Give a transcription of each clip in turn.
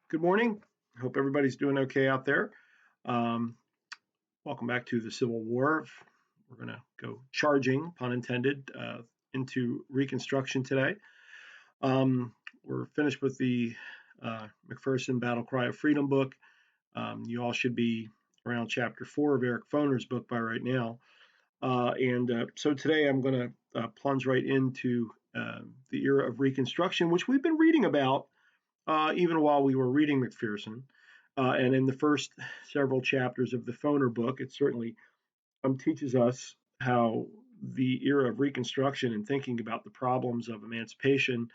Good morning. Hope everybody's doing okay out there. Um, Welcome back to the Civil War. We're going to go charging, pun intended, into Reconstruction today. We're finished with the McPherson Battle Cry of Freedom book. You all should be around chapter 4 of Eric Foner's book by right now. So today I'm going to plunge right into the era of Reconstruction, which we've been reading about even while we were reading McPherson. And in the first several chapters of the Foner book, it certainly teaches us how the era of Reconstruction and thinking about the problems of emancipation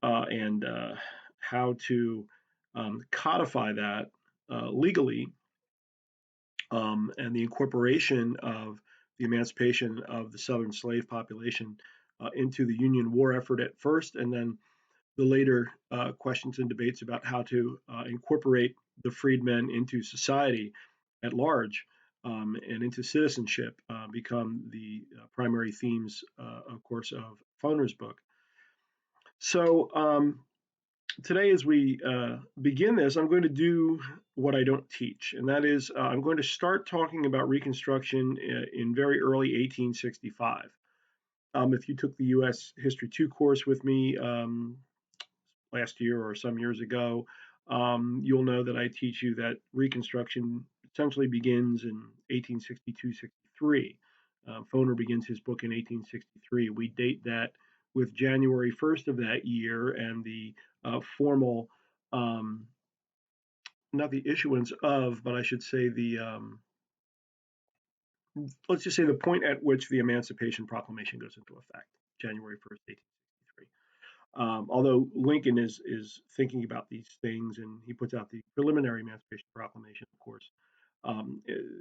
and how to codify that legally and the incorporation of the emancipation of the Southern slave population into the Union war effort at first, and then the later questions and debates about how to incorporate the freedmen into society at large and into citizenship become the primary themes, of course, of Foner's book. So today, as we begin this, I'm going to do what I don't teach, and that is I'm going to start talking about Reconstruction in very early 1865. If you took the U.S. History 2 course with me, last year or some years ago, you'll know that I teach you that Reconstruction essentially begins in 1862-63. Foner begins his book in 1863. We date that with January 1st of that year and the formal, not the issuance of, but I should say let's just say the point at which the Emancipation Proclamation goes into effect, January 1st, 1863. Although Lincoln is thinking about these things, and he puts out the preliminary Emancipation Proclamation, of course.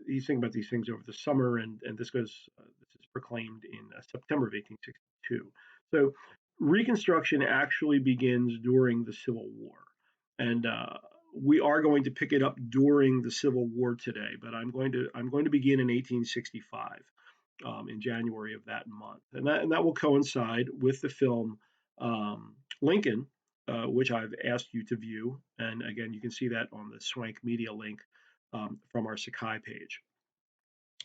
He's thinking about these things over the summer, and this is proclaimed in September of 1862. So Reconstruction actually begins during the Civil War, and we are going to pick it up during the Civil War today. But I'm going to begin in 1865. In January of that month, and that will coincide with the film Lincoln, which I've asked you to view. And again, you can see that on the Swank Media link from our Sakai page.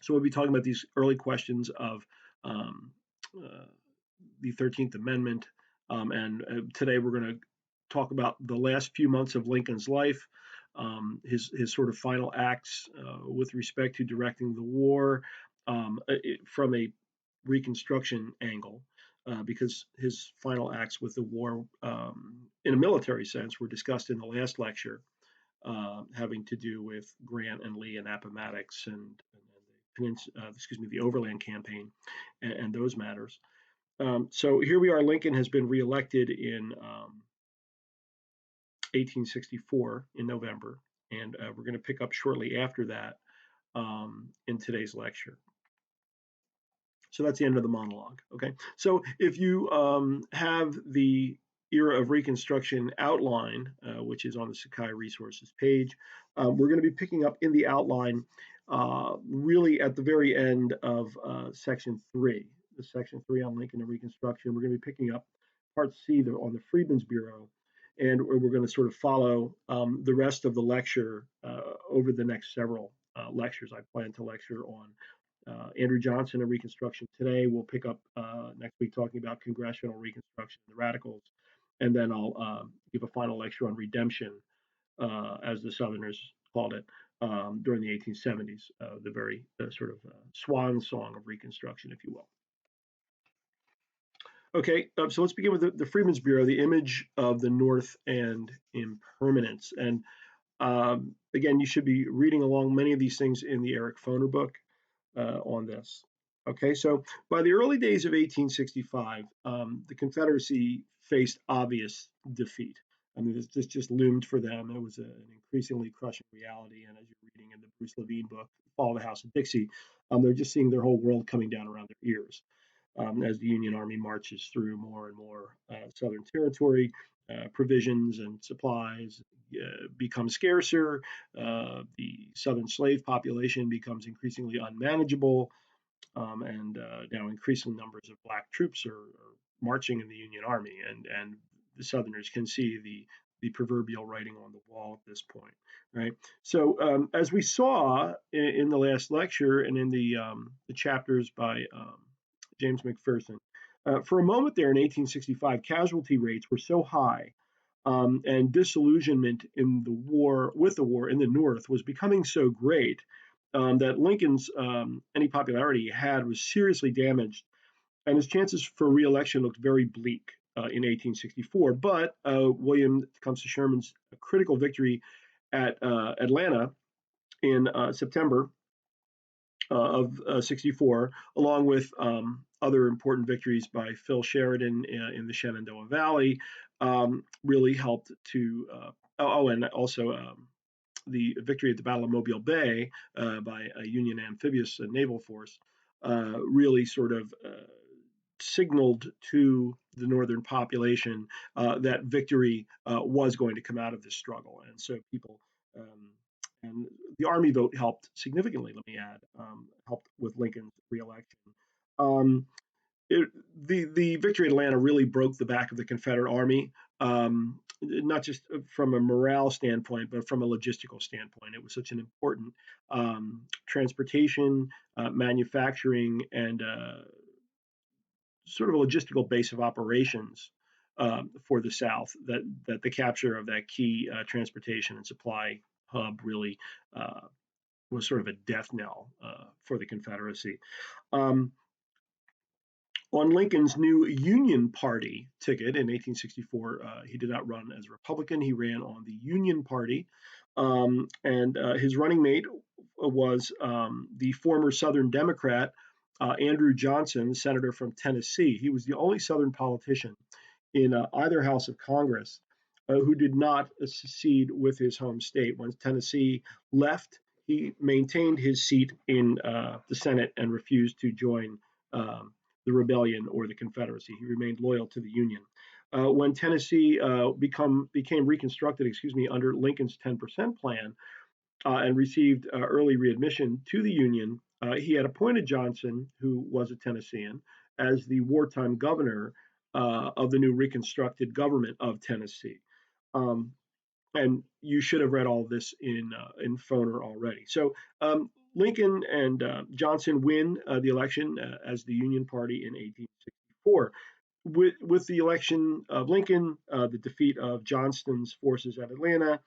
So we'll be talking about these early questions of uh, the 13th Amendment. And today we're going to talk about the last few months of Lincoln's life, his sort of final acts with respect to directing the war from a Reconstruction angle, because his final acts with the war, in a military sense, were discussed in the last lecture, having to do with Grant and Lee and Appomattox and the Overland Campaign and those matters. So here we are. Lincoln has been reelected in 1864 in November, and we're going to pick up shortly after that in today's lecture. So that's the end of the monologue. Okay. So if you have the era of Reconstruction outline, which is on the Sakai resources page, we're going to be picking up in the outline really at the very end of section 3, the section 3 on Lincoln and Reconstruction. We're going to be picking up part C on the Freedmen's Bureau, and we're going to sort of follow the rest of the lecture over the next several lectures. I plan to lecture on Andrew Johnson and Reconstruction today. We'll pick up next week talking about Congressional Reconstruction, the Radicals, and then I'll give a final lecture on redemption, as the Southerners called it, during the 1870s, the very sort of swan song of Reconstruction, if you will. Okay, so let's begin with the Freedmen's Bureau, the image of the North and impermanence. And again, you should be reading along many of these things in the Eric Foner book on this. Okay, so by the early days of 1865, the Confederacy faced obvious defeat. I mean, this just loomed for them. It was an increasingly crushing reality. And as you're reading in the Bruce Levine book, Fall of the House of Dixie, they're just seeing their whole world coming down around their ears as the Union Army marches through more and more Southern territory. Provisions and supplies become scarcer. The Southern slave population becomes increasingly unmanageable, and now increasing numbers of black troops are marching in the Union Army, and the Southerners can see the proverbial writing on the wall at this point, right? So as we saw in the last lecture and in the chapters by James McPherson, for a moment there in 1865, casualty rates were so high, and disillusionment in the war with the war in the North was becoming so great, that Lincoln's any popularity he had was seriously damaged, and his chances for reelection looked very bleak in 1864. But William Tecumseh Sherman's critical victory at Atlanta in September of 64, along with other important victories by Phil Sheridan in the Shenandoah Valley, really helped to. And also the victory at the Battle of Mobile Bay by a Union amphibious naval force really sort of signaled to the northern population that victory was going to come out of this struggle. And so people, and the Army vote helped significantly, let me add, helped with Lincoln's reelection. Um, the victory at Atlanta really broke the back of the Confederate Army, not just from a morale standpoint, but from a logistical standpoint. It was such an important transportation, manufacturing, and sort of a logistical base of operations for the South that the capture of that key transportation and supply hub really was sort of a death knell for the Confederacy. Um, on Lincoln's new Union Party ticket in 1864, he did not run as a Republican. He ran on the Union Party. And his running mate was the former Southern Democrat, Andrew Johnson, senator from Tennessee. He was the only Southern politician in either House of Congress who did not secede with his home state. When Tennessee left, he maintained his seat in the Senate and refused to join the rebellion or the Confederacy. He remained loyal to the Union. When Tennessee became reconstructed, under Lincoln's 10% plan and received early readmission to the Union, he had appointed Johnson, who was a Tennessean, as the wartime governor of the new reconstructed government of Tennessee. Um, and you should have read all of this in Foner already. So Lincoln and Johnson win the election as the Union Party in 1864. With the election of Lincoln, the defeat of Johnston's forces at Atlanta,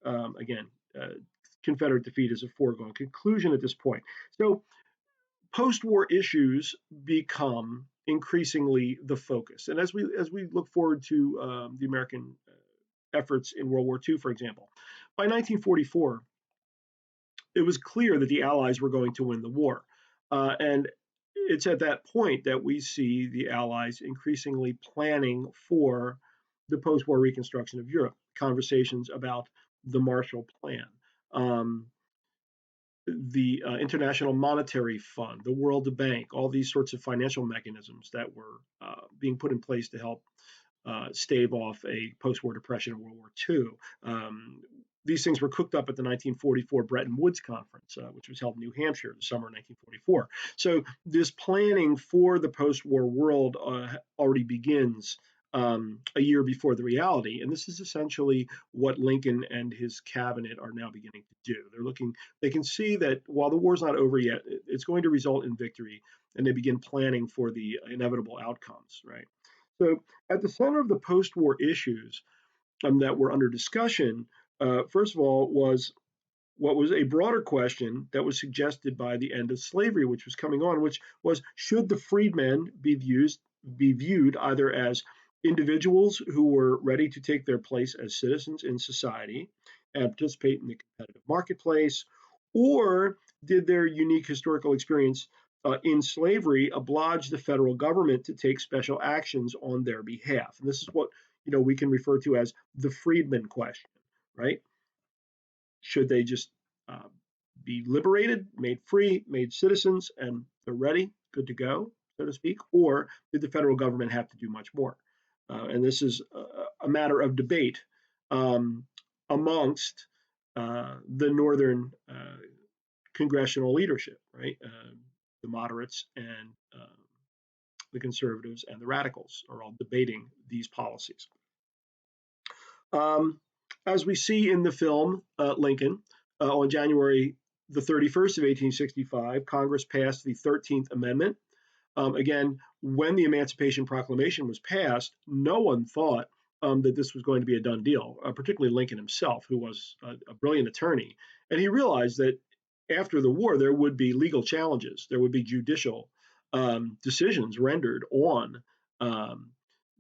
again, Confederate defeat is a foregone conclusion at this point. So post-war issues become increasingly the focus, and as we look forward to the American efforts in World War II, for example, by 1944, it was clear that the Allies were going to win the war, and it's at that point that we see the Allies increasingly planning for the post-war reconstruction of Europe, conversations about the Marshall Plan. The International Monetary Fund, the World Bank, all these sorts of financial mechanisms that were being put in place to help stave off a post-war depression in World War II. These things were cooked up at the 1944 Bretton Woods Conference, which was held in New Hampshire in the summer of 1944. So this planning for the post-war world already begins a year before the reality. And this is essentially what Lincoln and his cabinet are now beginning to do. They can see that while the war's not over yet, it's going to result in victory, and they begin planning for the inevitable outcomes, right? So at the center of the post-war issues that were under discussion, first of all, was what was a broader question that was suggested by the end of slavery, which was coming on, which was, should the freedmen be viewed either as individuals who were ready to take their place as citizens in society and participate in the competitive marketplace, or did their unique historical experience in slavery oblige the federal government to take special actions on their behalf? And this is what we can refer to as the freedmen question, right? Should they just uh, be liberated, made free, made citizens, and they're ready, good to go, so to speak? Or did the federal government have to do much more? And this is a matter of debate amongst the northern congressional leadership, right? The moderates and the conservatives and the radicals are all debating these policies. as we see in the film Lincoln, on January the 31st of 1865, Congress passed the 13th Amendment. Again, when the Emancipation Proclamation was passed, no one thought that this was going to be a done deal, particularly Lincoln himself, who was a brilliant attorney. And he realized that after the war, there would be legal challenges, there would be judicial decisions rendered on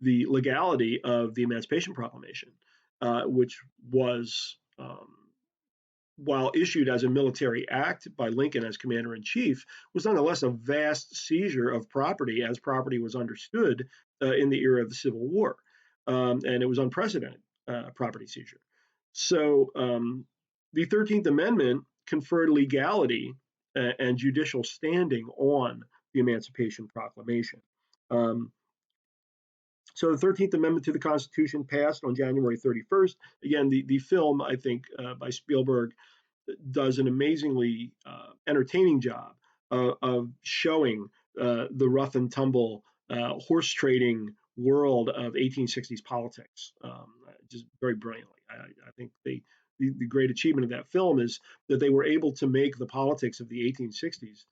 the legality of the Emancipation Proclamation, which was, while issued as a military act by Lincoln as commander in chief, was nonetheless a vast seizure of property as property was understood in the era of the Civil War. And it was unprecedented property seizure. So the 13th Amendment conferred legality and judicial standing on the Emancipation Proclamation. Um, so the 13th Amendment to the Constitution passed on January 31st. Again, the film, I think, by Spielberg does an amazingly entertaining job of showing the rough and tumble horse trading world of 1860s politics, just very brilliantly. I think the great achievement of that film is that they were able to make the politics of the 1860s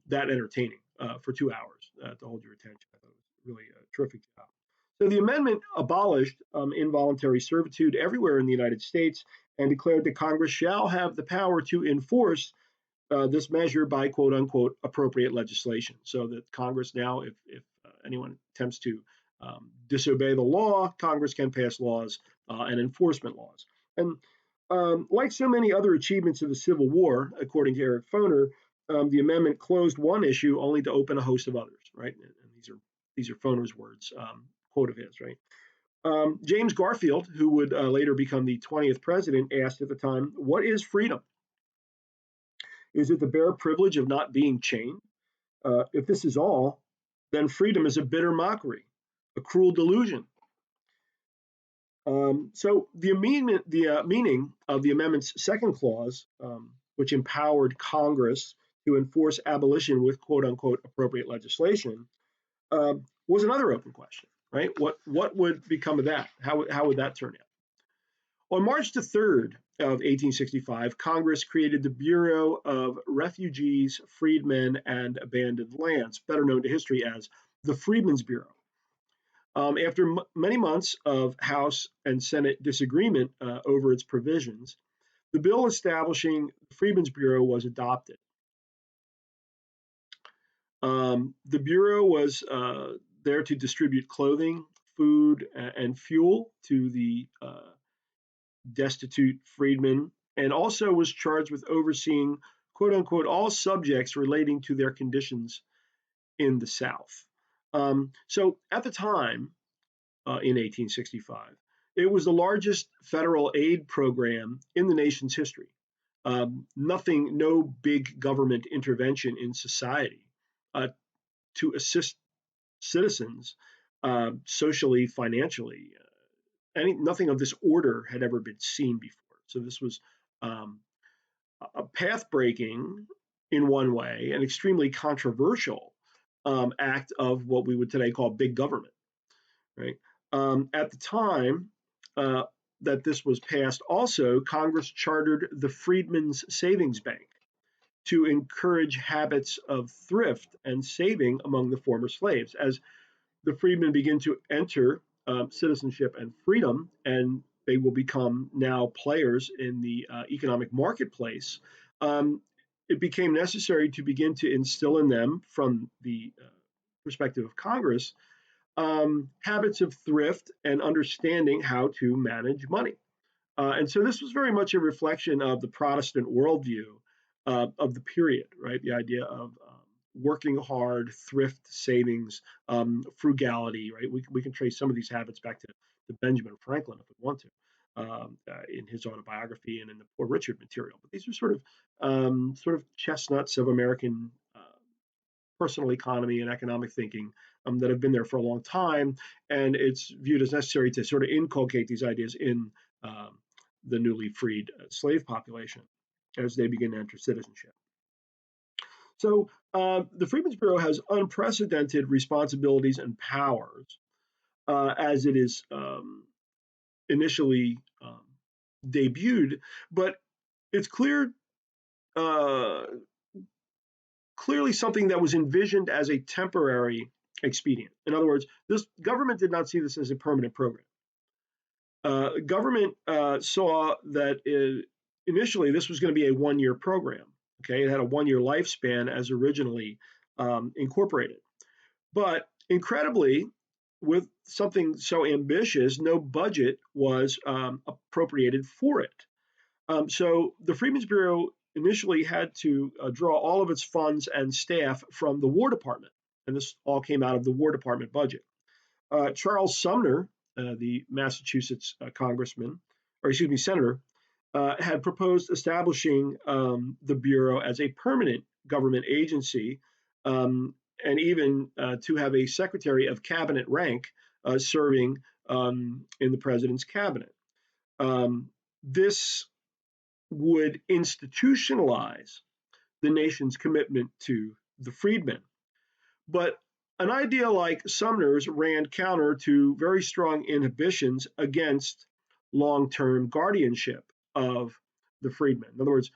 that entertaining for 2 hours to hold your attention. I thought it was really a terrific job. So the amendment abolished involuntary servitude everywhere in the United States and declared that Congress shall have the power to enforce this measure by quote unquote appropriate legislation. So that Congress now, if anyone attempts to disobey the law, Congress can pass laws and enforcement laws. And like so many other achievements of the Civil War, according to Eric Foner, the amendment closed one issue only to open a host of others, right? And these are Foner's words, quote of his, right? James Garfield, who would later become the 20th president, asked at the time, "What is freedom? Is it the bare privilege of not being chained? If this is all, then freedom is a bitter mockery, a cruel delusion." So the meaning of the amendment's second clause, which empowered Congress to enforce abolition with quote unquote appropriate legislation, was another open question, right? What would become of that? How would that turn out? On March the 3rd of 1865, Congress created the Bureau of Refugees, Freedmen, and Abandoned Lands, better known to history as the Freedmen's Bureau. After many months of House and Senate disagreement over its provisions, the bill establishing the Freedmen's Bureau was adopted. The Bureau was there to distribute clothing, food, and fuel to the destitute freedmen, and also was charged with overseeing, quote unquote, all subjects relating to their conditions in the South. So at the time, in 1865, it was the largest federal aid program in the nation's history. No big government intervention in society to assist citizens socially, financially. Nothing of this order had ever been seen before. So this was a path breaking in one way, an extremely controversial act of what we would today call big government, right? At the time that this was passed, also, Congress chartered the Freedmen's Savings Bank to encourage habits of thrift and saving among the former slaves. As the freedmen begin to enter citizenship and freedom, and they will become now players in the economic marketplace, it became necessary to begin to instill in them, from the perspective of Congress, habits of thrift and understanding how to manage money. And so this was very much a reflection of the Protestant worldview of the period, right? The idea of working hard, thrift, savings, frugality, right? We can trace some of these habits back to Benjamin Franklin if we want to, in his autobiography and in the Poor Richard material. But these are sort of chestnuts of American personal economy and economic thinking that have been there for a long time, and it's viewed as necessary to sort of inculcate these ideas in the newly freed slave population as they begin to enter citizenship. So the Freedmen's Bureau has unprecedented responsibilities and powers as it is initially debuted, but it's uh, clearly something that was envisioned as a temporary expedient. In other words, this government did not see this as a permanent program. Government saw that initially this was going to be a 1 year program. Okay, it had a 1 year lifespan as originally incorporated. But incredibly, with something so ambitious, no budget was appropriated for it. So the Freedmen's Bureau initially had to draw all of its funds and staff from the War Department, and this all came out of the War Department budget. Charles Sumner, the Massachusetts congressman, or excuse me, senator, had proposed establishing the Bureau as a permanent government agency, and even to have a secretary of cabinet rank serving in the president's cabinet. This would institutionalize the nation's commitment to the freedmen. But an idea like Sumner's ran counter to very strong inhibitions against long term guardianship of the freedmen. In other words,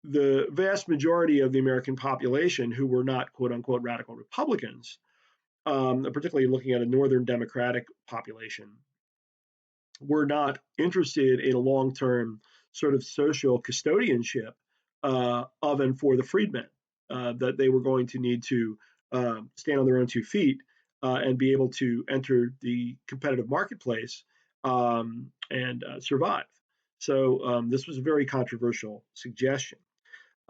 the vast majority of the American population who were not quote unquote radical Republicans, particularly looking at a Northern Democratic population, were not interested in a long term sort of social custodianship of and for the freedmen, that they were going to need to stand on their own 2 feet and be able to enter the competitive marketplace and survive. So this was a very controversial suggestion.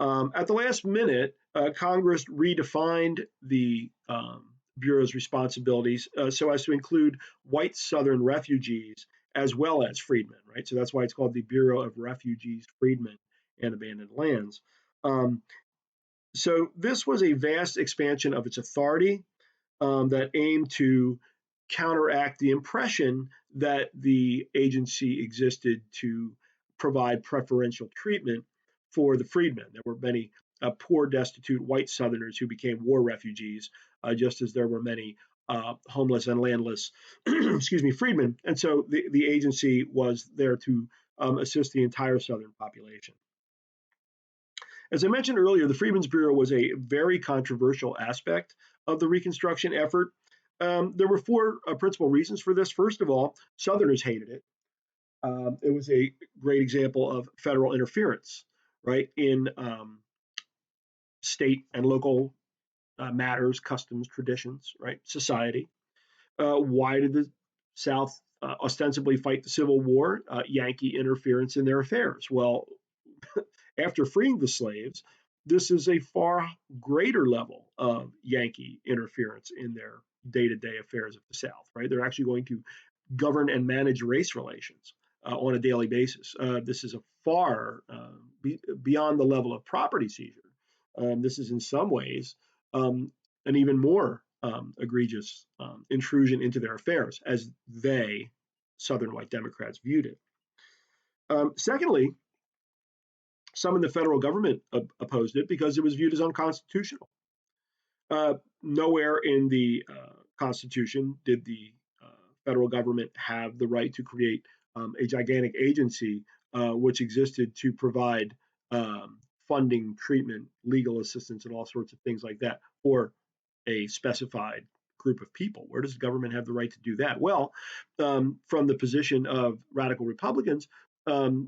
At the last minute, Congress redefined the Bureau's responsibilities so as to include white Southern refugees as well as freedmen, right? So that's why it's called the Bureau of Refugees, Freedmen, and Abandoned Lands. Um, so this was a vast expansion of its authority that aimed to counteract the impression that the agency existed to provide preferential treatment for the freedmen. There were many poor, destitute white Southerners who became war refugees, just as there were many homeless and landless, excuse me, freedmen. And so the agency was there to assist the entire Southern population. As I mentioned earlier, the Freedmen's Bureau was a very controversial aspect of the Reconstruction effort. There were four principal reasons for this. First of all, Southerners hated it. It was a great example of federal interference, right, in state and local matters, customs, traditions, right, society. Why did the South ostensibly fight the Civil War? Yankee interference in their affairs. Well, after freeing the slaves, this is a far greater level of Yankee interference in their day to day affairs of the South, right? They're actually going to govern and manage race relations on a daily basis. This is a far beyond the level of property seizure. This is in some ways an even more egregious intrusion into their affairs as they, Southern white Democrats, viewed it. Secondly, some in the federal government opposed it because it was viewed as unconstitutional. Nowhere in the Constitution did the federal government have the right to create a gigantic agency which existed to provide funding, treatment, legal assistance, and all sorts of things like that for a specified group of people. Where does the government have the right to do that? Well, from the position of radical Republicans,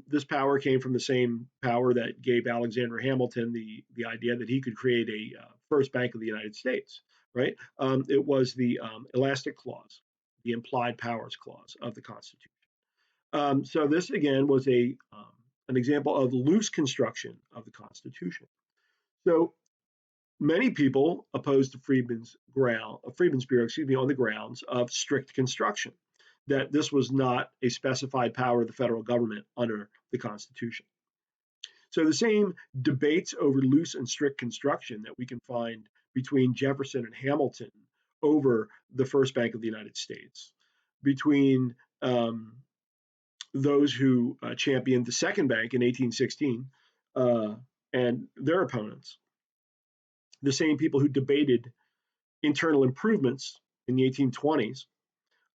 this power came from the same power that gave Alexander Hamilton the idea that he could create a first bank of the United States. Right? It was the elastic clause, the implied powers clause of the Constitution. So this again was an example of loose construction of the Constitution. So many people opposed the Freedmen's Bureau, on the grounds of strict construction, that this was not a specified power of the federal government under the Constitution. So the same debates over loose and strict construction that we can find between Jefferson and Hamilton over the first bank of the United States, between those who championed the second bank in 1816 and their opponents, the same people who debated internal improvements in the 1820s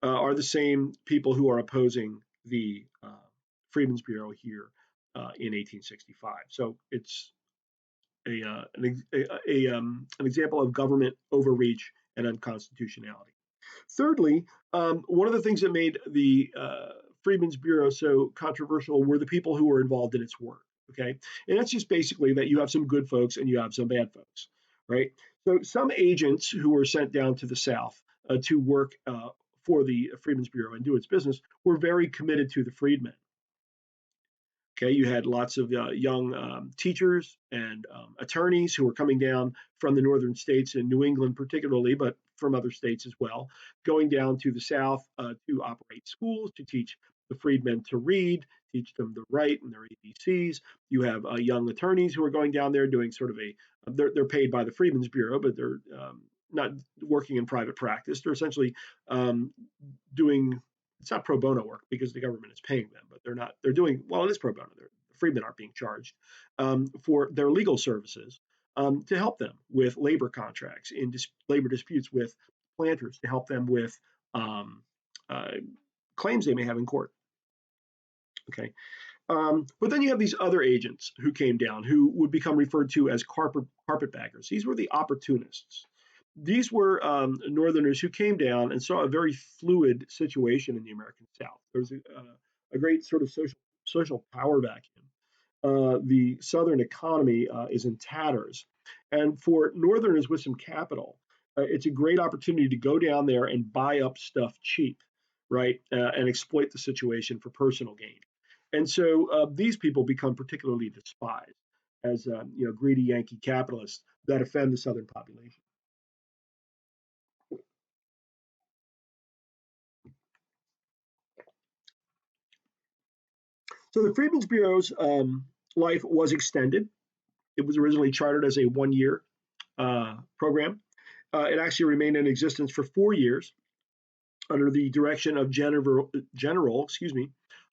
are the same people who are opposing the Freedmen's Bureau here in 1865. So it's an example of government overreach and unconstitutionality. Thirdly, one of the things that made the Freedmen's Bureau so controversial were the people who were involved in its work. Okay, and that's just basically that you have some good folks and you have some bad folks, right? So some agents who were sent down to the South to work for the Freedmen's Bureau and do its business were very committed to the freedmen. Okay, you had lots of young teachers and attorneys who were coming down from the northern states in New England, particularly, but from other states as well, going down to the South to operate schools, to teach the freedmen to read, teach them to write and their ABCs. You have young attorneys who are going down there doing sort of they're paid by the Freedmen's Bureau, but they're not working in private practice. They're essentially doing it's not pro bono work because the government is paying them, but they're doing, well, it is pro bono. The freedmen aren't being charged for their legal services to help them with labor contracts, in labor disputes with planters, to help them with um, uh, claims they may have in court. Okay. But then you have these other agents who came down who would become referred to as carpetbaggers. These were the opportunists. These were Northerners who came down and saw a very fluid situation in the American South. There was a great sort of social power vacuum. The Southern economy is in tatters. And for Northerners with some capital, it's a great opportunity to go down there and buy up stuff cheap, right? And exploit the situation for personal gain. And so these people become particularly despised as greedy Yankee capitalists that offend the Southern population. So the Freedmen's Bureau's life was extended. It was originally chartered as a 1 year program. It actually remained in existence for 4 years under the direction of General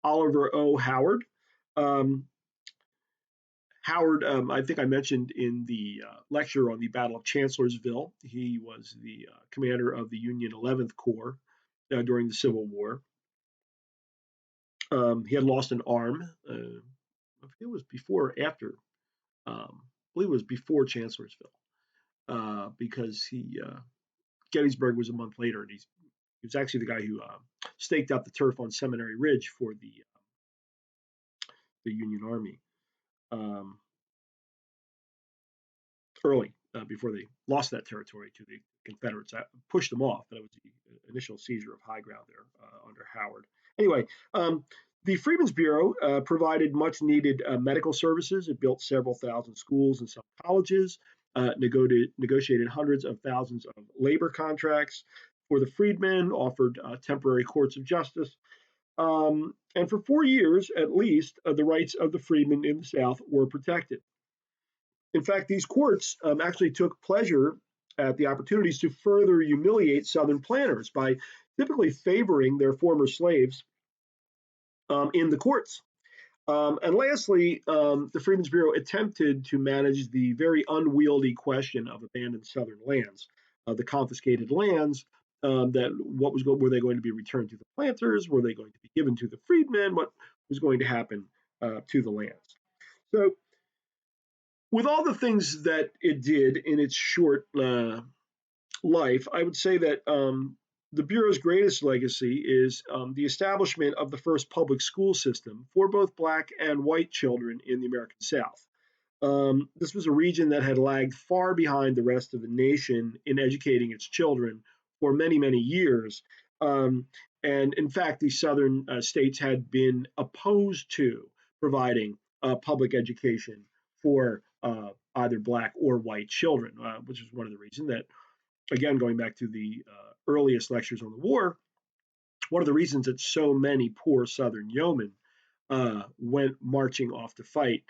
Oliver O. Howard. Um, Howard, I think I mentioned in the lecture on the Battle of Chancellorsville, he was the commander of the Union 11th Corps during the Civil War. He had lost an arm. I forget it was before or after. I believe it was before Chancellorsville because Gettysburg was a month later, and he was actually the guy who staked out the turf on Seminary Ridge for the Union Army early before they lost that territory to the Confederates. That pushed them off, but it was the initial seizure of high ground there under Howard. Anyway, the Freedmen's Bureau provided much needed medical services. It built several thousand schools and some colleges, negotiated hundreds of thousands of labor contracts for the freedmen, offered temporary courts of justice. And for 4 years, at least, the rights of the freedmen in the South were protected. In fact, these courts actually took pleasure at the opportunities to further humiliate Southern planters by typically favoring their former slaves in the courts. And lastly, the Freedmen's Bureau attempted to manage the very unwieldy question of abandoned Southern lands, the confiscated lands. Were they going to be returned to the planters? Were they going to be given to the freedmen? What was going to happen to the lands? So, with all the things that it did in its short life, I would say that the Bureau's greatest legacy is the establishment of the first public school system for both Black and white children in the American South. This was a region that had lagged far behind the rest of the nation in educating its children for many, many years. And in fact, the southern states had been opposed to providing public education for either Black or white children, which is one of the reasons that, again, going back to the earliest lectures on the war, one of the reasons that so many poor Southern yeomen went marching off to fight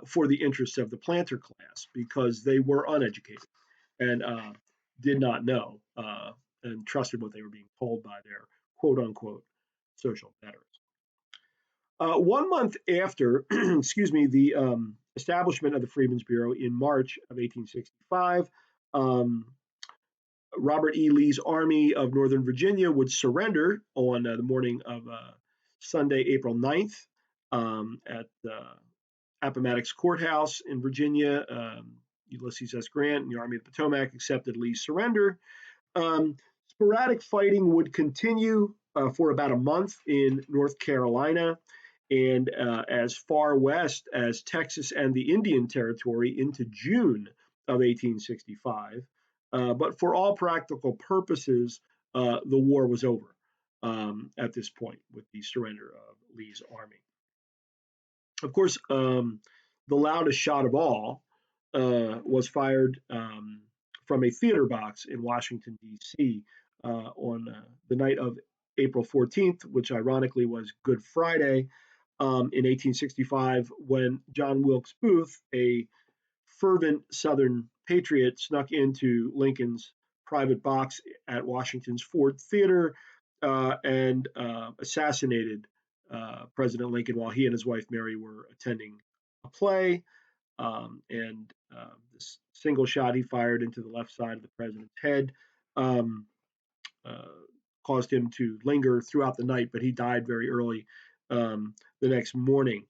for the interests of the planter class because they were uneducated and did not know and trusted what they were being told by their quote unquote social betters. 1 month after, the establishment of the Freedmen's Bureau in March of 1865, Robert E. Lee's Army of Northern Virginia would surrender on the morning of Sunday, April 9th. at Appomattox Courthouse in Virginia. Ulysses S. Grant and the Army of the Potomac accepted Lee's surrender. Sporadic fighting would continue for about a month in North Carolina and as far west as Texas and the Indian Territory into June of 1865. But for all practical purposes, the war was over at this point with the surrender of Lee's army. Of course, the loudest shot of all was fired from a theater box in Washington, D.C. On the night of April 14th, which ironically was Good Friday in 1865, when John Wilkes Booth, a fervent Southern patriot, snuck into Lincoln's private box at Washington's Ford Theater and assassinated President Lincoln while he and his wife Mary were attending a play. This single shot he fired into the left side of the president's head um, uh, caused him to linger throughout the night, but he died very early the next morning.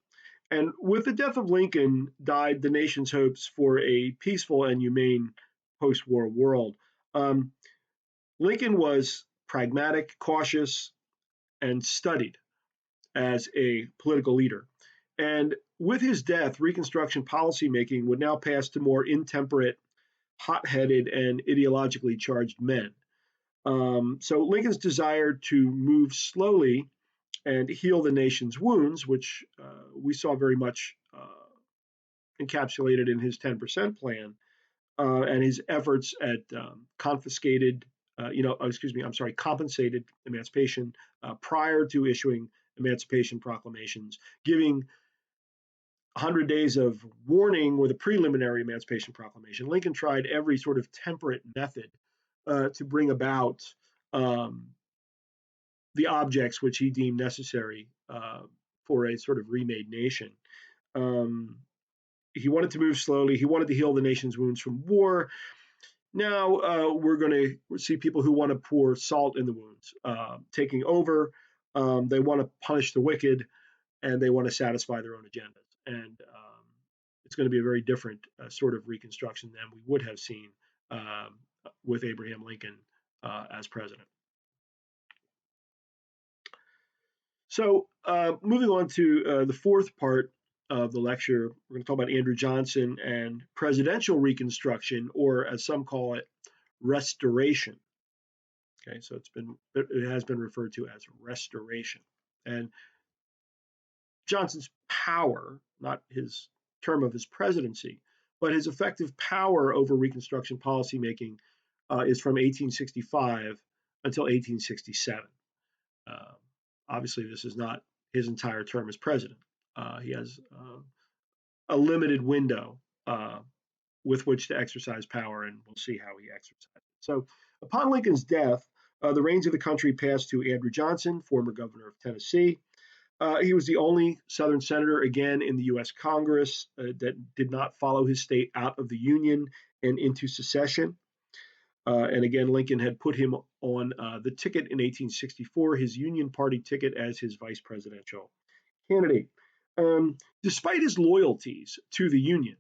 And with the death of Lincoln, died the nation's hopes for a peaceful and humane post war world. Um, Lincoln was pragmatic, cautious, and studied as a political leader. And with his death, Reconstruction policymaking would now pass to more intemperate, hot headed, and ideologically charged men. So Lincoln's desire to move slowly and heal the nation's wounds, which we saw very much encapsulated in his 10% plan, and his efforts at compensated emancipation prior to issuing emancipation proclamations, giving 100 days of warning with a preliminary emancipation proclamation. Lincoln tried every sort of temperate method to bring about the objects which he deemed necessary for a sort of remade nation. Um, he wanted to move slowly. He wanted to heal the nation's wounds from war. Now we're going to see people who want to pour salt in the wounds, taking over. They want to punish the wicked, and they want to satisfy their own agendas. And it's going to be a very different sort of Reconstruction than we would have seen with Abraham Lincoln as president. So moving on to the fourth part of the lecture, we're going to talk about Andrew Johnson and presidential Reconstruction, or as some call it, restoration. Okay, so it has been referred to as restoration. And Johnson's power, not his term of his presidency, but his effective power over Reconstruction policymaking is from 1865 until 1867. Uh, Obviously, this is not his entire term as president. He has a limited window with which to exercise power, and we'll see how he exercises it. So, upon Lincoln's death, the reins of the country passed to Andrew Johnson, former governor of Tennessee. He was the only Southern senator, again, in the U.S. Congress that did not follow his state out of the Union and into secession. And again, Lincoln had put him on the ticket in 1864, his Union Party ticket, as his vice presidential candidate. Despite his loyalties to the Union,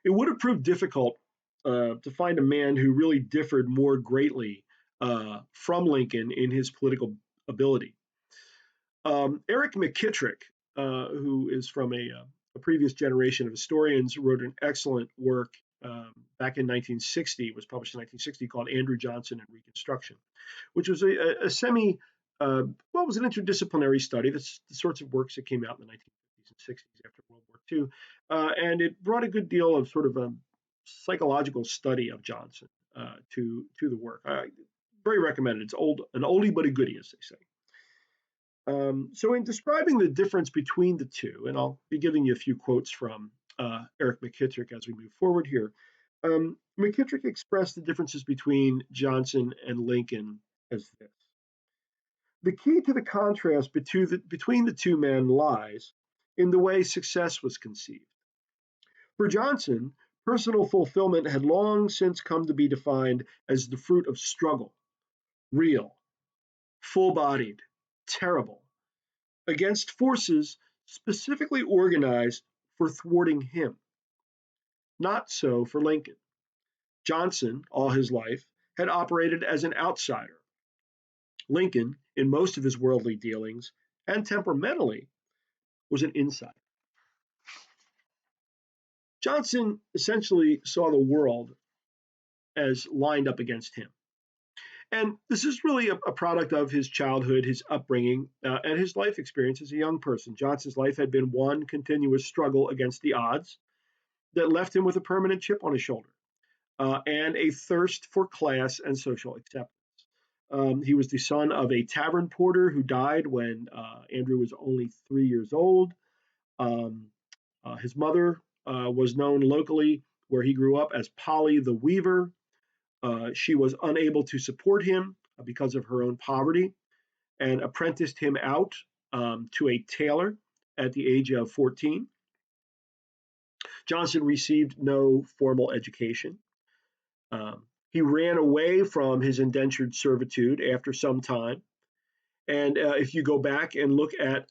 it would have proved difficult to find a man who really differed more greatly from Lincoln in his political ability. Eric McKittrick, who is from a previous generation of historians, wrote an excellent work back in 1960, was published in 1960, called Andrew Johnson and Reconstruction, which was a it was an interdisciplinary study. That's the sorts of works that came out in the 1950s and 60s after World War II. And it brought a good deal of sort of a psychological study of Johnson to the work. Very recommended. It's an oldie but a goodie, as they say. So in describing the difference between the two, and I'll be giving you a few quotes from Eric McKittrick as we move forward here, McKittrick expressed the differences between Johnson and Lincoln as this. The key to the contrast between the two men lies in the way success was conceived. For Johnson, personal fulfillment had long since come to be defined as the fruit of struggle, real, full-bodied, terrible, against forces specifically organized for thwarting him. Not so for Lincoln. Johnson, all his life, had operated as an outsider. Lincoln, in most of his worldly dealings and temperamentally, was an insider. Johnson essentially saw the world as lined up against him. And this is really a product of his childhood, his upbringing, and his life experience as a young person. Johnson's life had been one continuous struggle against the odds that left him with a permanent chip on his shoulder and a thirst for class and social acceptance. He was the son of a tavern porter who died when Andrew was only 3 years old. Um, his mother was known locally where he grew up as Polly the Weaver. She was unable to support him because of her own poverty and apprenticed him out to a tailor at the age of 14. Johnson received no formal education. He ran away from his indentured servitude after some time. And if you go back and look at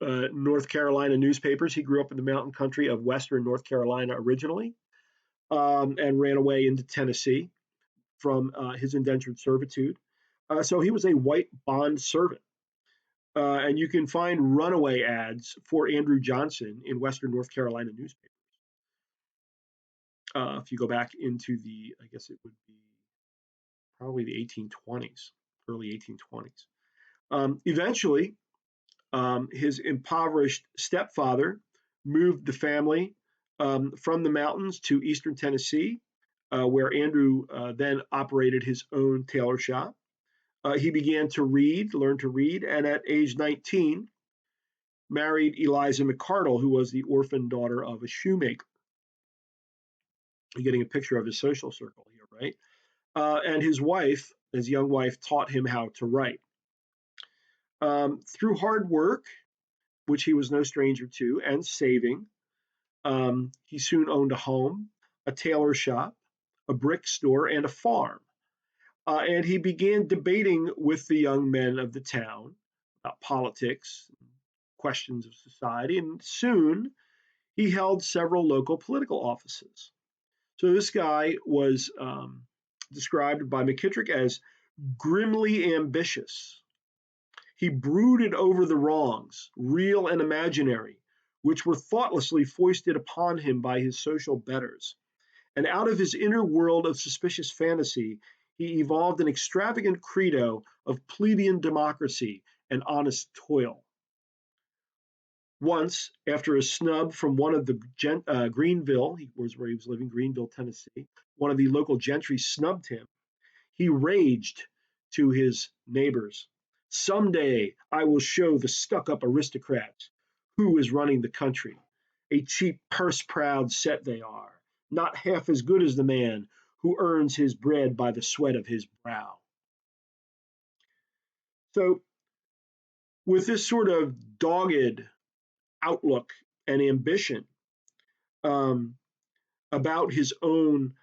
North Carolina newspapers, he grew up in the mountain country of Western North Carolina originally and ran away into Tennessee from his indentured servitude. So he was a white bond servant. And you can find runaway ads for Andrew Johnson in Western North Carolina newspapers. If you go back into I guess it would be probably the 1820s, early 1820s. Eventually, his impoverished stepfather moved the family from the mountains to eastern Tennessee, where Andrew then operated his own tailor shop. He began to learn to read, and at age 19, married Eliza McCardle, who was the orphan daughter of a shoemaker. You're getting a picture of his social circle here, right? And his young wife, taught him how to write. Through hard work, which he was no stranger to, and saving, he soon owned a home, a tailor shop, a brick store, and a farm. And he began debating with the young men of the town about politics, questions of society, and soon he held several local political offices. So this guy was described by McKittrick as grimly ambitious. He brooded over the wrongs, real and imaginary, which were thoughtlessly foisted upon him by his social betters. And out of his inner world of suspicious fantasy, he evolved an extravagant credo of plebeian democracy and honest toil. Once, after a snub from one of the Greenville, was where he was living, Greenville, Tennessee, one of the local gentry snubbed him. He raged to his neighbors, "Someday I will show the stuck-up aristocrats who is running the country. A cheap, purse-proud set they are, not half as good as the man who earns his bread by the sweat of his brow." So, with this sort of dogged outlook and ambition um, about his own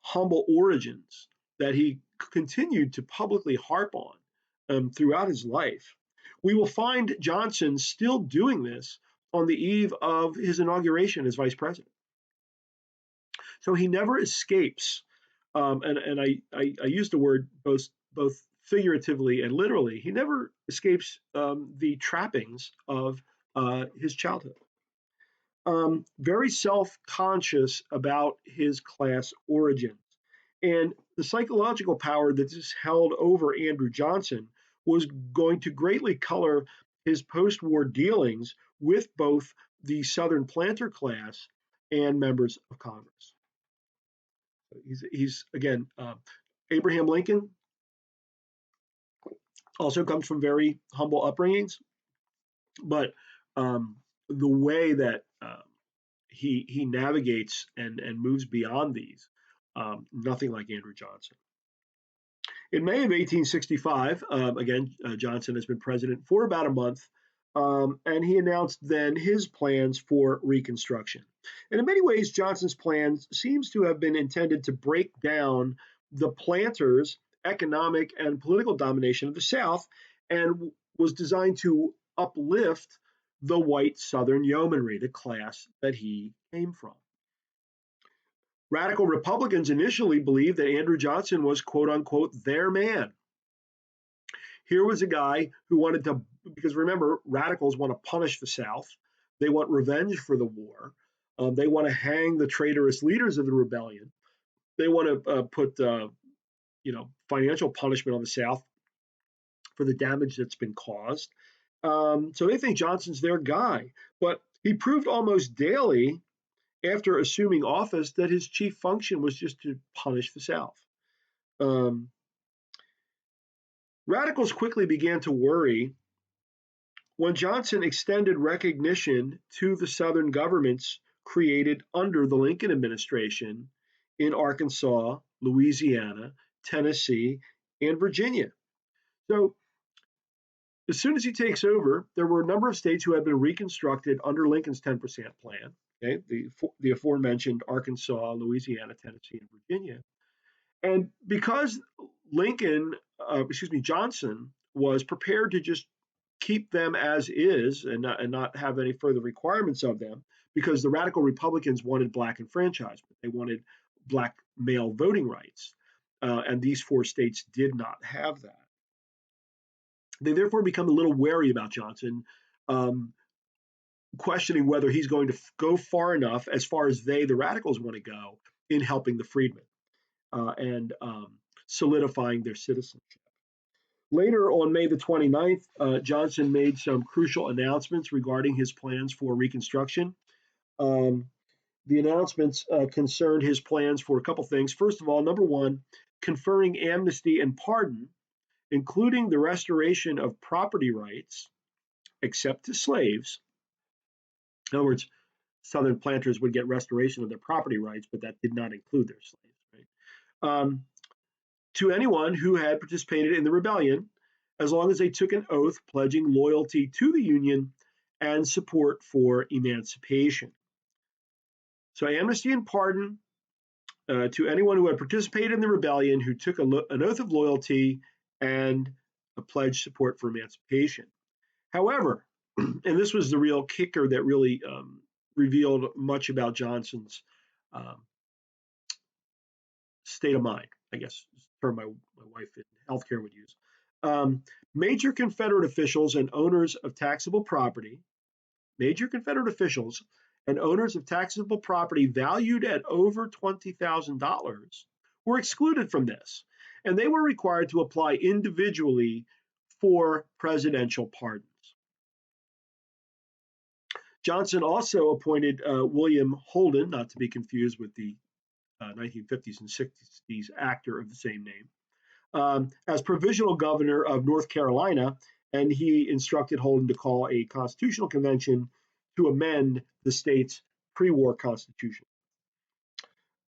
humble origins that he continued to publicly harp on throughout his life, we will find Johnson still doing this on the eve of his inauguration as vice president. So he never escapes, and I use the word both figuratively and literally. He never escapes the trappings of his childhood. Very self-conscious about his class origins. And the psychological power that this held over Andrew Johnson was going to greatly color his post-war dealings with both the Southern planter class and members of Congress. He's again, Abraham Lincoln also comes from very humble upbringings, but the way that he navigates and moves beyond these, nothing like Andrew Johnson. In May of 1865, again, Johnson has been president for about a month, and he announced then his plans for Reconstruction. And in many ways, Johnson's plans seems to have been intended to break down the planters' economic and political domination of the South, and was designed to uplift the white Southern yeomanry, the class that he came from. Radical Republicans initially believed that Andrew Johnson was, quote unquote, their man. Here was a guy who wanted to, because remember, radicals want to punish the South. They want revenge for the war. They want to hang the traitorous leaders of the rebellion. They want to put, financial punishment on the South for the damage that's been caused. So they think Johnson's their guy. But he proved almost daily after assuming office that his chief function was just to punish the South. Radicals quickly began to worry when Johnson extended recognition to the Southern governments created under the Lincoln administration in Arkansas, Louisiana, Tennessee, and Virginia. So as soon as he takes over, there were a number of states who had been reconstructed under Lincoln's 10% plan, okay, the aforementioned Arkansas, Louisiana, Tennessee, and Virginia. And because Johnson was prepared to just keep them as is and not have any further requirements of them, because the radical Republicans wanted black enfranchisement. They wanted black male voting rights. And these four states did not have that. They therefore become a little wary about Johnson, questioning whether he's going to go far enough, as far as the radicals, want to go in helping the freedmen and solidifying their citizenship. Later, on May the 29th, Johnson made some crucial announcements regarding his plans for Reconstruction. The announcements concerned his plans for a couple things. First of all, number one, conferring amnesty and pardon, including the restoration of property rights, except to slaves. In other words, Southern planters would get restoration of their property rights, but that did not include their slaves. Right? To anyone who had participated in the rebellion, as long as they took an oath pledging loyalty to the Union and support for emancipation. So amnesty and pardon to anyone who had participated in the rebellion, who took an oath of loyalty and a pledged support for emancipation. However, and this was the real kicker that really revealed much about Johnson's state of mind, I guess, is the term my wife in healthcare would use. Major Confederate officials and owners of taxable property, valued at over $20,000 were excluded from this, and they were required to apply individually for presidential pardons. Johnson also appointed William Holden, not to be confused with the 1950s and 60s actor of the same name, as provisional governor of North Carolina, and he instructed Holden to call a constitutional convention to amend the state's pre-war constitution.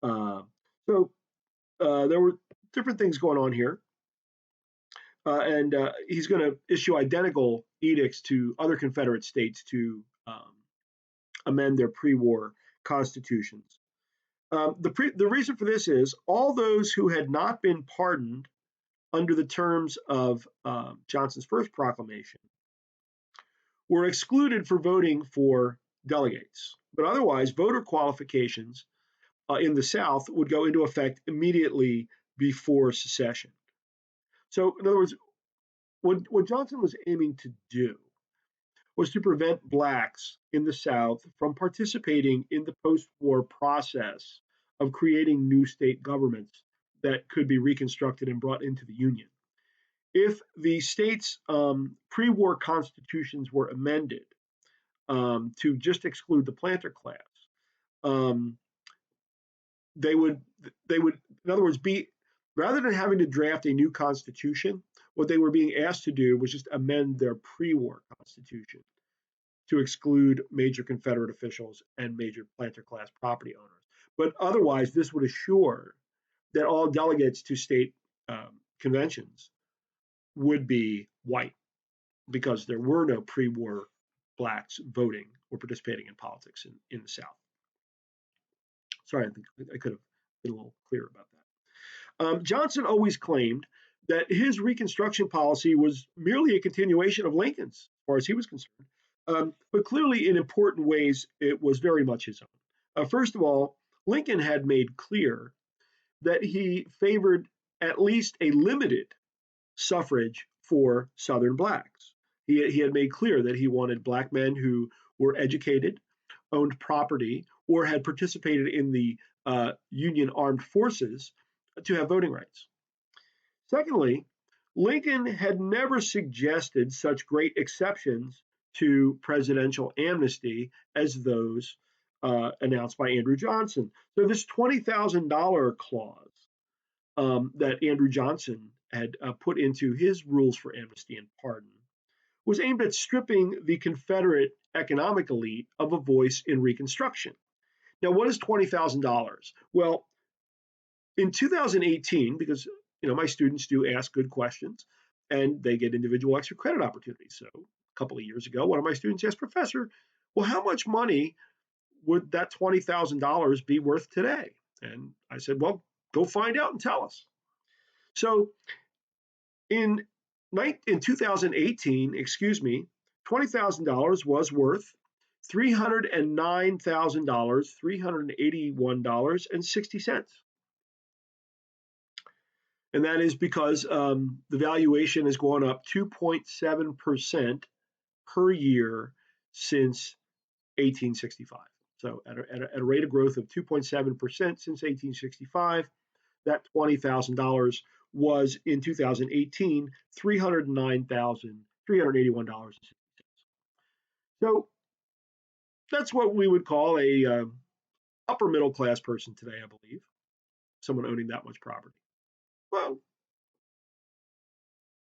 So there were different things going on here. And he's going to issue identical edicts to other Confederate states to amend their pre-war constitutions. The reason for this is all those who had not been pardoned under the terms of Johnson's first proclamation were excluded for voting for delegates. But otherwise, voter qualifications in the South would go into effect immediately before secession. So, in other words, what Johnson was aiming to do was to prevent blacks in the South from participating in the post-war process of creating new state governments that could be reconstructed and brought into the Union. If the states' pre-war constitutions were amended to just exclude the planter class, they would, in other words, rather than having to draft a new constitution, what they were being asked to do was just amend their pre-war constitution to exclude major Confederate officials and major planter class property owners. But otherwise, this would assure that all delegates to state conventions would be white, because there were no pre-war blacks voting or participating in politics in the South. Sorry, I think I could have been a little clearer about that. Johnson always claimed that his Reconstruction policy was merely a continuation of Lincoln's, far as he was concerned. But clearly, in important ways, it was very much his own. First of all, Lincoln had made clear that he favored at least a limited suffrage for Southern blacks. He had made clear that he wanted black men who were educated, owned property, or had participated in the Union armed forces to have voting rights. Secondly, Lincoln had never suggested such great exceptions to presidential amnesty as those announced by Andrew Johnson. So, this $20,000 clause that Andrew Johnson had put into his rules for amnesty and pardon was aimed at stripping the Confederate economic elite of a voice in Reconstruction. Now, what is $20,000? Well, in 2018, because my students do ask good questions and they get individual extra credit opportunities. So a couple of years ago, one of my students asked, Professor, well, how much money would that $20,000 be worth today? And I said, well, go find out and tell us. So in 2018, $20,000 was worth $309,000, $381.60. And that is because the valuation has gone up 2.7% per year since 1865. So at a rate of growth of 2.7% since 1865, that $20,000 was in 2018 $309,381. So that's what we would call a upper middle class person today, I believe, someone owning that much property. Well,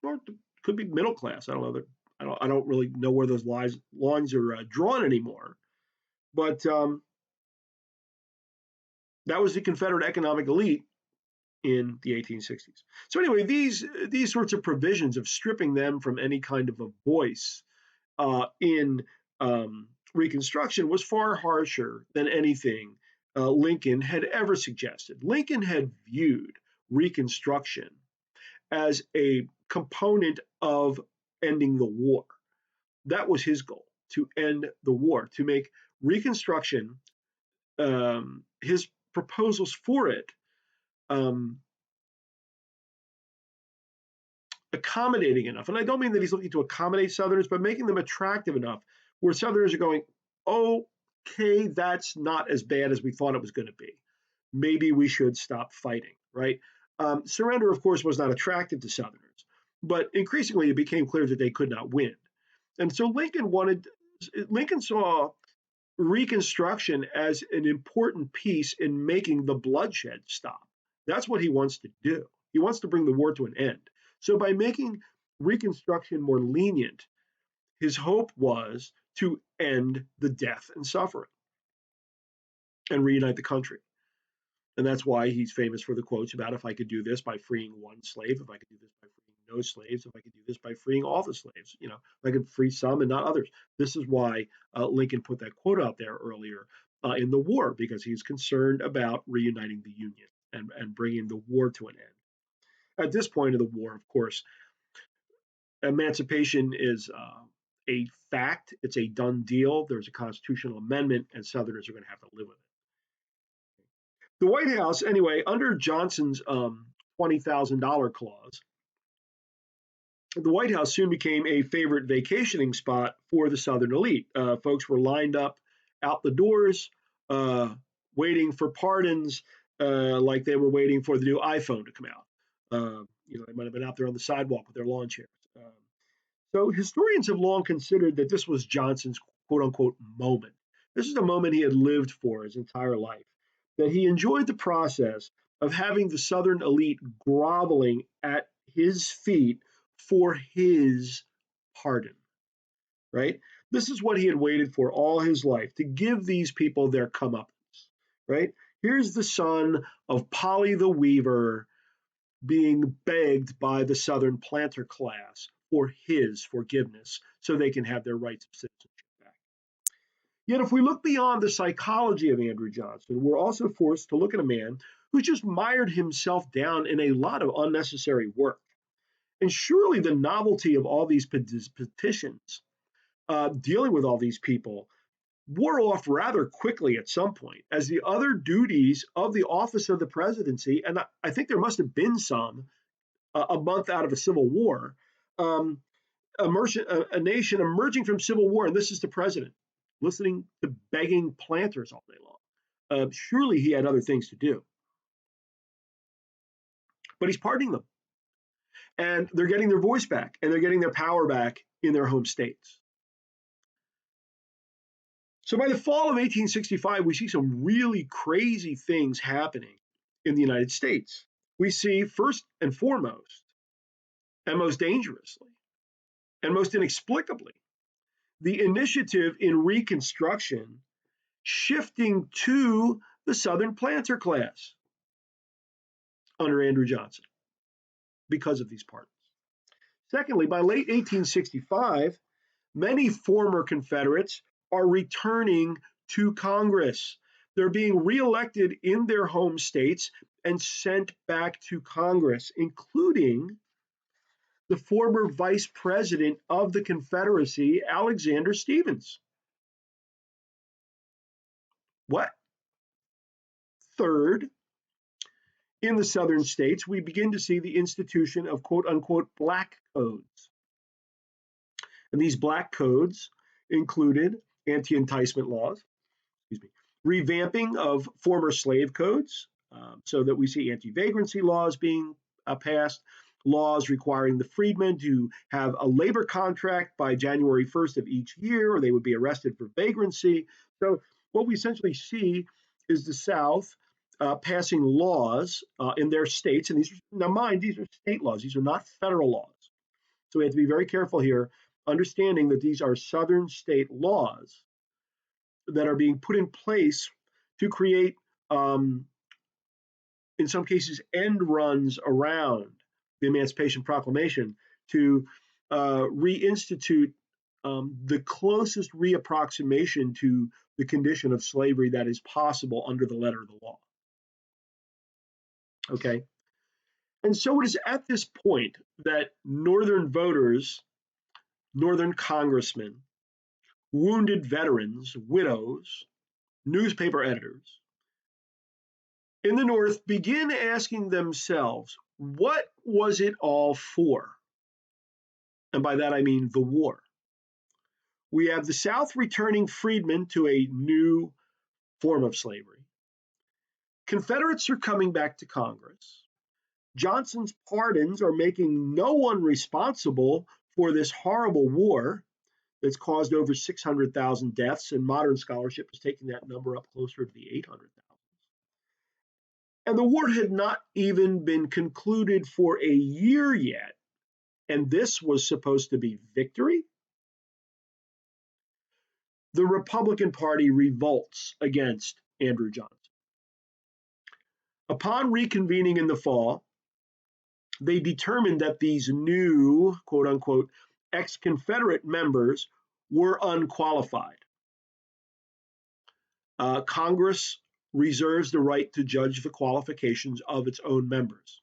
or it could be middle class. I don't know. I don't really know where those lines are drawn anymore. But that was the Confederate economic elite in the 1860s. So anyway, these sorts of provisions of stripping them from any kind of a voice in Reconstruction was far harsher than anything Lincoln had ever suggested. Lincoln had viewed Reconstruction as a component of ending the war. That was his goal, to end the war, to make Reconstruction, his proposals for it, accommodating enough. And I don't mean that he's looking to accommodate Southerners, but making them attractive enough where Southerners are going, okay, that's not as bad as we thought it was going to be. Maybe we should stop fighting, right? Surrender, of course, was not attractive to Southerners, but increasingly it became clear that they could not win. And so Lincoln saw Reconstruction as an important piece in making the bloodshed stop. That's what he wants to do. He wants to bring the war to an end. So by making Reconstruction more lenient, his hope was to end the death and suffering and reunite the country. And that's why he's famous for the quotes about, if I could do this by freeing one slave, if I could do this by freeing no slaves, if I could do this by freeing all the slaves, if I could free some and not others. This is why Lincoln put that quote out there earlier in the war, because he's concerned about reuniting the Union and bringing the war to an end. At this point of the war, of course, emancipation is a fact. It's a done deal. There's a constitutional amendment, and Southerners are going to have to live with it. The White House, anyway, under Johnson's $20,000 clause, the White House soon became a favorite vacationing spot for the Southern elite. Folks were lined up out the doors, waiting for pardons, like they were waiting for the new iPhone to come out. They might have been out there on the sidewalk with their lawn chairs. So historians have long considered that this was Johnson's quote unquote moment. This is a moment he had lived for his entire life, that he enjoyed the process of having the Southern elite groveling at his feet for his pardon, right? This is what he had waited for all his life, to give these people their comeuppance, right? Here's the son of Polly the Weaver being begged by the Southern planter class for his forgiveness so they can have their rights of citizenship back. Yet, if we look beyond the psychology of Andrew Johnson, we're also forced to look at a man who just mired himself down in a lot of unnecessary work. And surely the novelty of all these petitions dealing with all these people wore off rather quickly at some point, as the other duties of the office of the presidency, and I think there must have been some a month out of a civil war, um, a nation emerging from civil war, and this is the president listening to begging planters all day long. Surely he had other things to do, but he's pardoning them, and they're getting their voice back, and they're getting their power back in their home states. So by the fall of 1865, we see some really crazy things happening in the United States. We see, first and foremost, and most dangerously, and most inexplicably, the initiative in Reconstruction shifting to the Southern planter class under Andrew Johnson because of these pardons. Secondly, by late 1865, many former Confederates are returning to Congress. They're being reelected in their home states and sent back to Congress, including the former vice president of the Confederacy, Alexander Stephens. What? Third, in the southern states, we begin to see the institution of quote unquote black codes. And these black codes included anti enticement laws, revamping of former slave codes, so that we see anti vagrancy laws being passed, laws requiring the freedmen to have a labor contract by January 1st of each year, or they would be arrested for vagrancy. So, what we essentially see is the South passing laws in their states, and these are, now mind, these are state laws, these are not federal laws. So we have to be very careful here, understanding that these are Southern state laws that are being put in place to create, in some cases, end runs around the Emancipation Proclamation to reinstitute the closest reapproximation to the condition of slavery that is possible under the letter of the law. Okay. And so it is at this point that Northern voters, Northern congressmen, wounded veterans, widows, newspaper editors in the North begin asking themselves, what was it all for? And by that I mean the war. We have the South returning freedmen to a new form of slavery. Confederates are coming back to Congress. Johnson's pardons are making no one responsible for this horrible war that's caused over 600,000 deaths, and modern scholarship is taking that number up closer to the 800,000. And the war had not even been concluded for a year yet, and this was supposed to be victory. The Republican Party revolts against Andrew Johnson. Upon reconvening in the fall, they determined that these new, quote unquote, ex-Confederate members were unqualified. Congress reserves the right to judge the qualifications of its own members.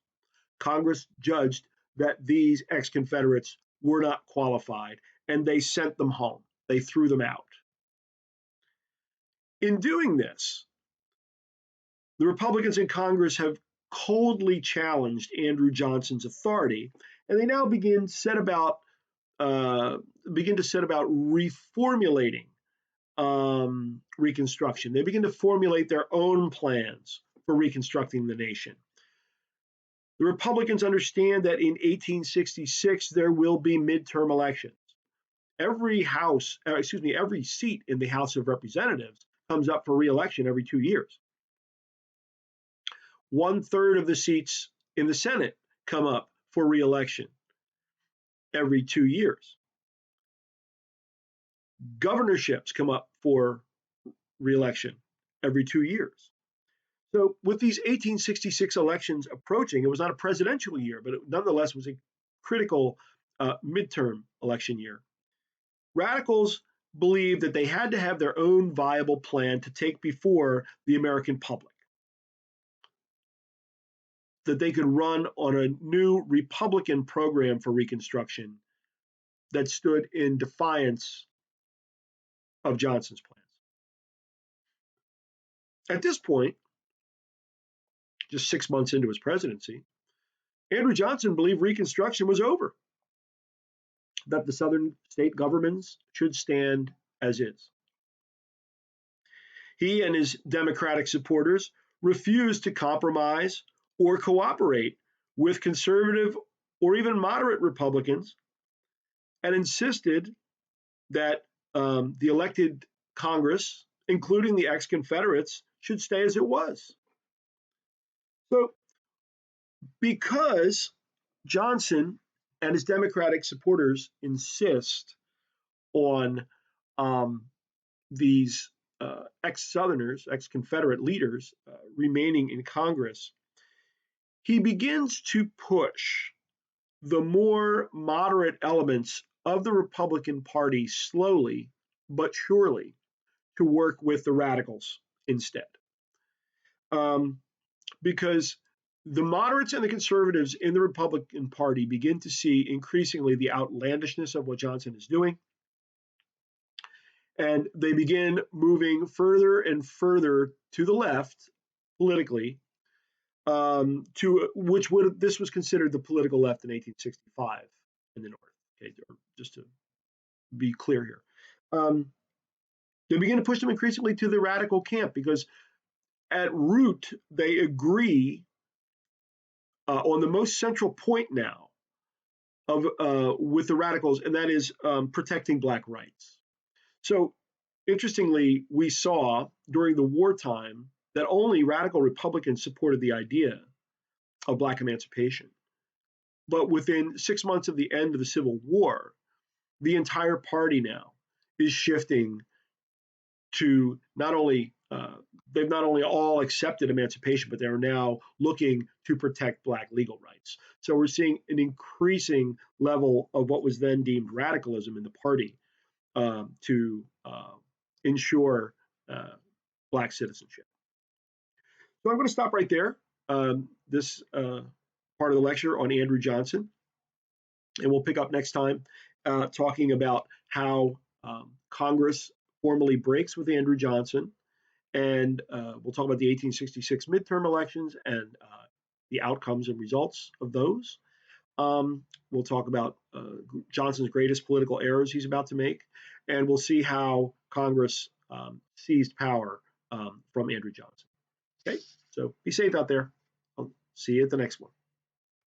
Congress judged that these ex-Confederates were not qualified, and they sent them home. They threw them out. In doing this, the Republicans in Congress have coldly challenged Andrew Johnson's authority, and they now begin to set about reformulating Reconstruction. They begin to formulate their own plans for reconstructing the nation. The Republicans understand that in 1866 there will be midterm elections. Every seat in the House of Representatives comes up for re-election every 2 years. 1/3 of the seats in the Senate come up for re-election every 2 years. Governorships come up for re-election every 2 years. So with these 1866 elections approaching, it was not a presidential year, but it nonetheless was a critical midterm election year. Radicals believed that they had to have their own viable plan to take before the American public, that they could run on a new Republican program for Reconstruction that stood in defiance of Johnson's plans. At this point, just 6 months into his presidency, Andrew Johnson believed Reconstruction was over, that the Southern state governments should stand as is. He and his Democratic supporters refused to compromise or cooperate with conservative or even moderate Republicans and insisted that the elected Congress, including the ex-Confederates, should stay as it was. So, because Johnson and his Democratic supporters insist on these ex-Southerners, ex-Confederate leaders remaining in Congress, he begins to push the more moderate elements of the Republican Party slowly but surely to work with the radicals instead. Because the moderates and the conservatives in the Republican Party begin to see increasingly the outlandishness of what Johnson is doing. And they begin moving further and further to the left politically, to which this was considered the political left in 1865 in the North. Okay, just to be clear here, they begin to push them increasingly to the radical camp because at root they agree on the most central point now of with the radicals, and that is protecting Black rights. So, interestingly, we saw during the wartime that only radical Republicans supported the idea of Black emancipation. But within 6 months of the end of the Civil War, the entire party now is shifting to not only they've not only all accepted emancipation, but they're now looking to protect Black legal rights. So we're seeing an increasing level of what was then deemed radicalism in the party to ensure Black citizenship. So I'm going to stop right there. This part of the lecture on Andrew Johnson, and we'll pick up next time talking about how Congress formally breaks with Andrew Johnson, and we'll talk about the 1866 midterm elections and the outcomes and results of those. We'll talk about Johnson's greatest political errors he's about to make, and we'll see how Congress seized power from Andrew Johnson. Okay, so be safe out there. I'll see you at the next one.